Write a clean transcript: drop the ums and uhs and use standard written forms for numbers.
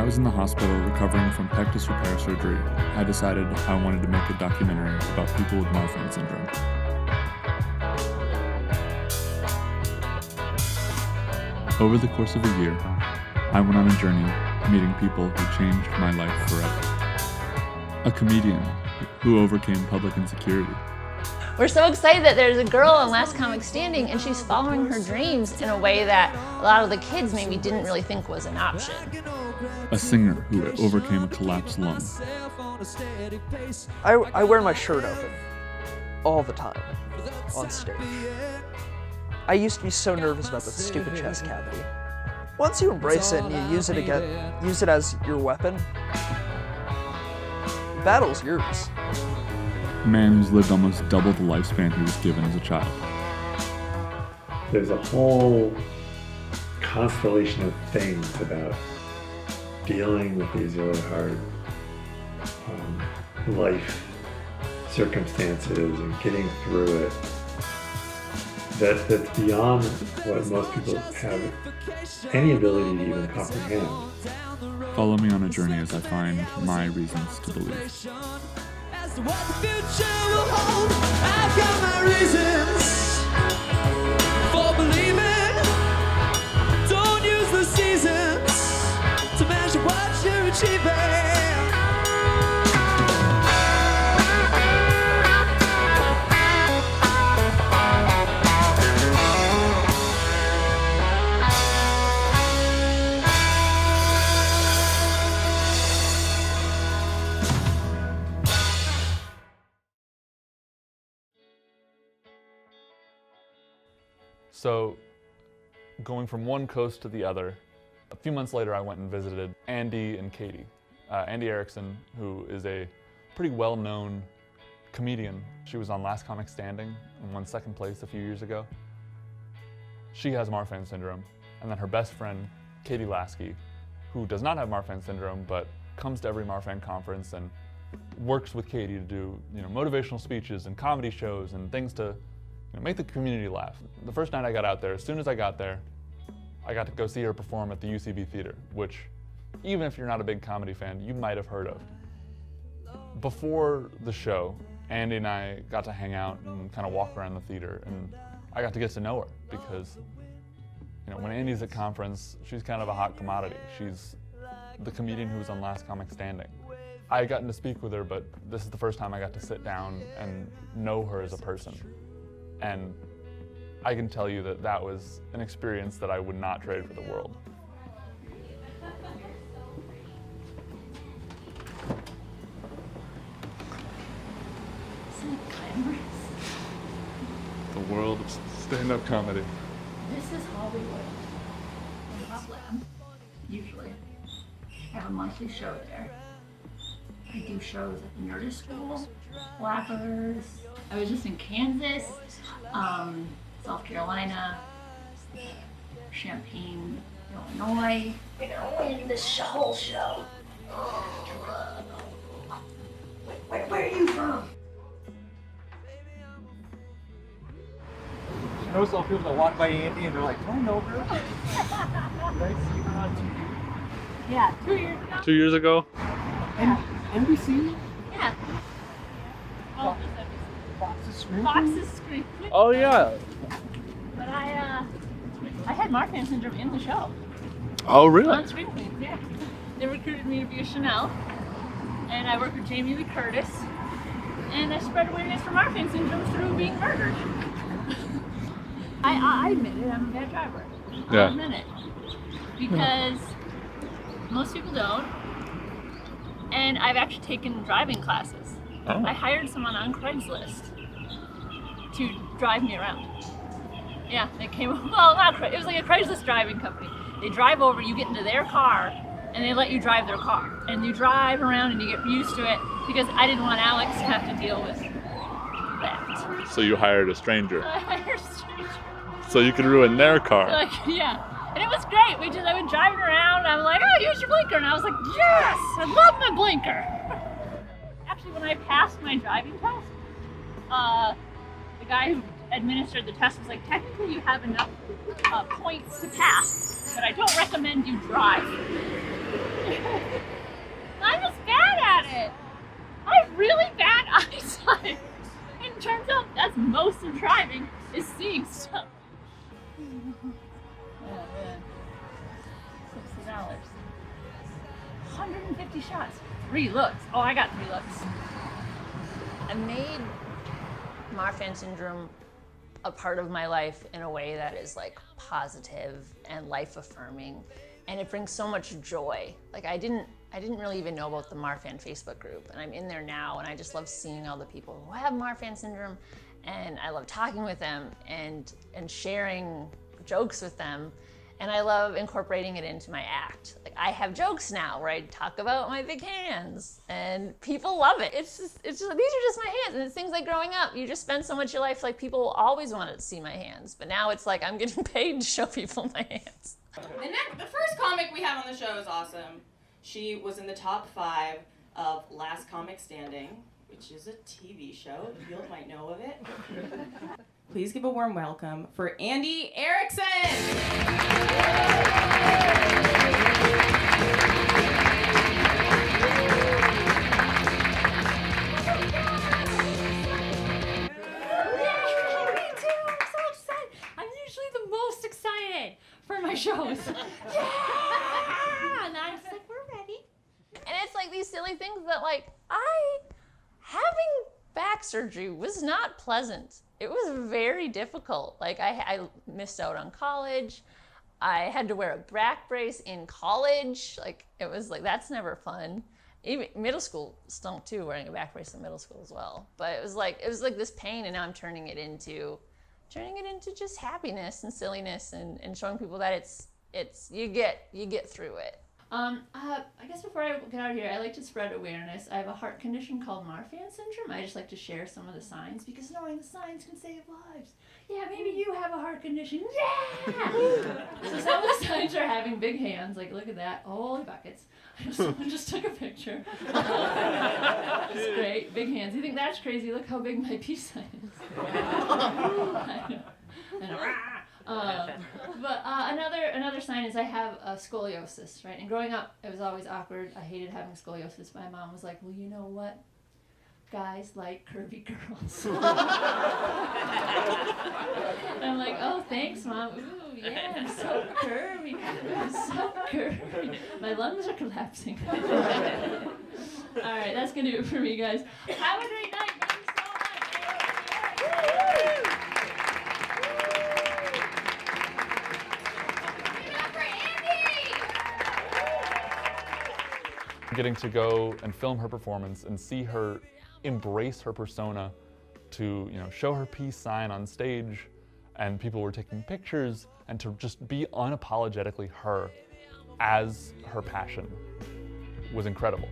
was in the hospital recovering from pectus repair surgery, I decided I wanted to make a documentary about people with Marfan syndrome. Over the course of a year, I went on a journey meeting people who changed my life forever. A comedian who overcame public insecurity. We're so excited that there's a girl on Last Comic Standing and she's following her dreams in a way that a lot of the kids maybe didn't really think was an option. A singer who overcame a collapsed lung. I wear my shirt open all the time on stage. I used to be so nervous about that stupid chest cavity. Once you embrace it and you use it as your weapon, the battle's yours. A man who's lived almost double the lifespan he was given as a child. There's a whole constellation of things about dealing with these really hard life circumstances and getting through it that's beyond what most people have any ability to even comprehend. Follow me on a journey as I find my reasons to believe. What the future will hold, I've got my reasons for believing. Don't use the seasons to measure what you're achieving. So, going from one coast to the other, a few months later I went and visited Andy and Katie. Andy Erickson, who is a pretty well-known comedian. She was on Last Comic Standing and won second place a few years ago. She has Marfan syndrome. And then her best friend, Katie Lasky, who does not have Marfan syndrome, but comes to every Marfan conference and works with Katie to do motivational speeches and comedy shows and things to make the community laugh. The first night I got out there, as soon as I got there, I got to go see her perform at the UCB Theater, which, even if you're not a big comedy fan, you might have heard of. Before the show, Andy and I got to hang out and kind of walk around the theater, and I got to get to know her because, when Andy's at conference, she's kind of a hot commodity. She's the comedian who was on Last Comic Standing. I had gotten to speak with her, but this is the first time I got to sit down and know her as a person. And I can tell you that that was an experience that I would not trade for the world. Isn't it glamorous? The world of stand-up comedy. This is Hollywood. In Upland, usually. I have a monthly show there. I do shows at the Nerdist School, Flappers. I was just in Kansas, South Carolina, Champaign, Illinois. We're gonna win this whole show. Where are you from? I know some people that walk by Andy and they're like, "Do I know her?" Did I see her on TV? Yeah, 2 years ago. 2 years ago? NBC? Yeah. Oh, Fox's Screen? Fox's Screen. Oh yeah. But I had Marfan syndrome in the show. Oh really? On Screen Queens, yeah. They recruited me to be a Chanel, and I worked with Jamie Lee Curtis, and I spread awareness for Marfan syndrome through being murdered. I admit it, I'm a bad driver. Yeah. I'll admit it. Because most people don't, and I've actually taken driving classes. Oh. I hired someone on Craigslist to drive me around. Yeah, they came, well, not Craigslist, it was like a Craigslist driving company. They drive over, you get into their car, and they let you drive their car. And you drive around and you get used to it, because I didn't want Alex to have to deal with that. So you hired a stranger. I hired a stranger. So you could ruin their car. Like, yeah. And it was great. I went driving around, and I'm like, oh, use your blinker. And I was like, yes, I love my blinker. Actually, when I passed my driving test, the guy who administered the test was like, technically you have enough points to pass, but I don't recommend you drive. I'm just bad at it. I have really bad eyesight. And it turns out that's most of driving is seeing stuff. Oh man. $60. 150 shots. 3 looks. Oh, I got 3 looks. I made Marfan syndrome a part of my life in a way that is like positive and life affirming, and it brings so much joy. Like I didn't really even know about the Marfan Facebook group, and I'm in there now, and I just love seeing all the people who have Marfan syndrome, and I love talking with them and sharing jokes with them, and I love incorporating it into my act. Like I have jokes now where I talk about my big hands, and people love it. It's just these are just my hands, and it's things like growing up. You just spend so much of your life like people always wanted to see my hands, but now it's like I'm getting paid to show people my hands. The first comic we have on the show is awesome. She was in the top 5 of Last Comic Standing, which is a TV show. You might know of it. Please give a warm welcome for Andy Erickson. For my shows. Yeah! And I'm just like, we're ready. And it's like these silly things that like, having back surgery was not pleasant. It was very difficult. Like I missed out on college. I had to wear a back brace in college. Like it was like, that's never fun. Even middle school stunk too, wearing a back brace in middle school as well. But it was like this pain, and now I'm turning it into just happiness and silliness, and showing people that it's you get through it. I guess before I get out of here, I like to spread awareness. I have a heart condition called Marfan syndrome. I just like to share some of the signs, because knowing the signs can save lives. Yeah, maybe you have a heart condition. Yeah! So some of the signs are having big hands. Like, look at that. Holy buckets. Someone just took a picture. It's great. Big hands. You think that's crazy? Look how big my peace sign is. I know. But another sign is I have a scoliosis, right? And growing up, it was always awkward. I hated having scoliosis. My mom was like, well, you know what? Guys like curvy girls. I'm like, oh, thanks, Mom. Ooh, yeah, I'm so curvy. I'm so curvy. My lungs are collapsing. All right, that's going to do it for me, guys. Have a great night. Thank you so much. Getting to go and film her performance and see her embrace her persona to, show her peace sign on stage, and people were taking pictures, and to just be unapologetically her as her passion was incredible.